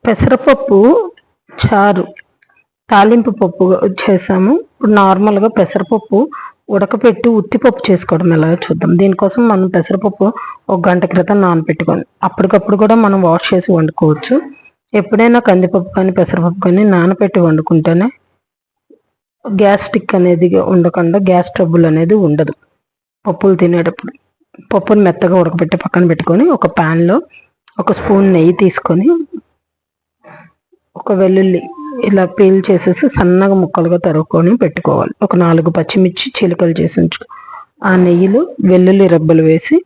పెసరపప్పు చారు తాలింపు పప్పు చేసాము. ఇప్పుడు నార్మల్గా పెసరపప్పు ఉడకపెట్టి ఉత్తిపప్పు చేసుకోవడం ఎలా చూద్దాం. దీనికోసం మనం పెసరపప్పు 1 గంట క్రితం నానబెట్టుకోండి. అప్పటికప్పుడు కూడా మనం వాష్ చేసి వండుకోవచ్చు. ఎప్పుడైనా కందిపప్పు కానీ పెసరపప్పు కానీ నానబెట్టి వండుకుంటేనే గ్యాస్ స్టిక్ అనేది ఉండకుండా గ్యాస్ ట్రబుల్ అనేది ఉండదు. పప్పులు తినేటప్పుడు పప్పును మెత్తగా ఉడకబెట్టి పక్కన పెట్టుకొని ఒక ప్యాన్లో 1 స్పూన్ నెయ్యి తీసుకొని ఒక వెల్లుల్లి ఇలా పీల్ చేసేసి సన్నగా ముక్కలుగా తరుక్కొని పెట్టుకోవాలి. ఒక 4 పచ్చిమిర్చి చీలికలు చేసి ఉంచు. ఆ నెయ్యిలో వెల్లుల్లి రెబ్బలు వేసి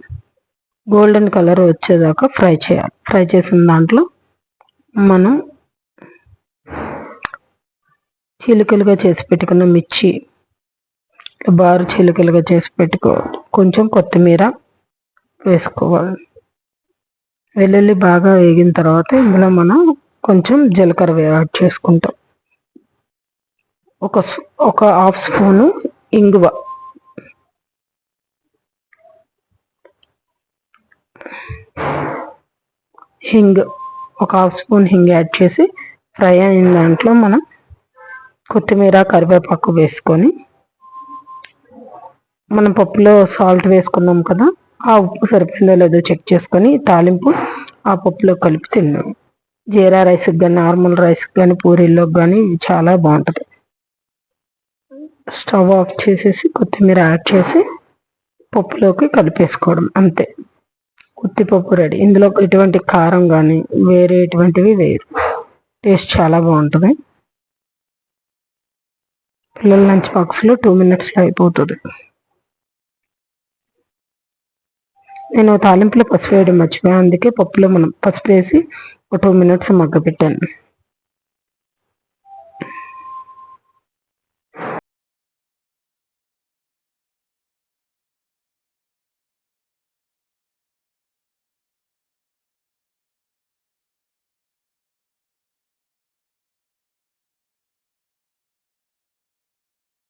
గోల్డెన్ కలర్ వచ్చేదాకా ఫ్రై చేయాలి. ఫ్రై చేసిన దాంట్లో మనం చీలికలుగా చేసి పెట్టుకున్న మిర్చి బారు చీలికలుగా చేసి పెట్టుకోవాలి. కొంచెం కొత్తిమీర వేసుకోవాలి. వెల్లుల్లి బాగా వేగిన తర్వాత ఇందులో మనం కొంచెం జీలకర్ర యాడ్ చేసుకుంటాం. ఒక హాఫ్ స్పూను ఇంగువ, హింగ్, ఒక హాఫ్ స్పూన్ హింగ్ యాడ్ చేసి ఫ్రై అయిన దాంట్లో మనం కొత్తిమీర కరివేపాకు వేసుకొని మనం పప్పులో సాల్ట్ వేసుకున్నాం కదా, ఆ ఉప్పు సరిపోయిందో లేదో చెక్ చేసుకొని తాలింపు ఆ పప్పులో కలిపి తిన్నాం. జీరా రైస్కి కానీ నార్మల్ రైస్కి కానీ పూరీల్లోకి కానీ చాలా బాగుంటుంది. స్టవ్ ఆఫ్ చేసేసి కొత్తిమీర యాడ్ చేసి పప్పులోకి కలిపేసుకోవడం అంతే. ఉత్తిపప్పు రెడీ. ఇందులో ఎటువంటి కారం కానీ వేరే ఎటువంటివి వేయరు. టేస్ట్ చాలా బాగుంటుంది. పిల్లల లంచ్ బాక్స్లో 2 మినిట్స్లో అయిపోతుంది. నేను తాలింపులో పసుపు వేయడం మర్చిపోయాను, అందుకే పప్పులో మనం పసుపు వేసి ఒక 2 మినిట్స్ మగ్గపెట్టాను.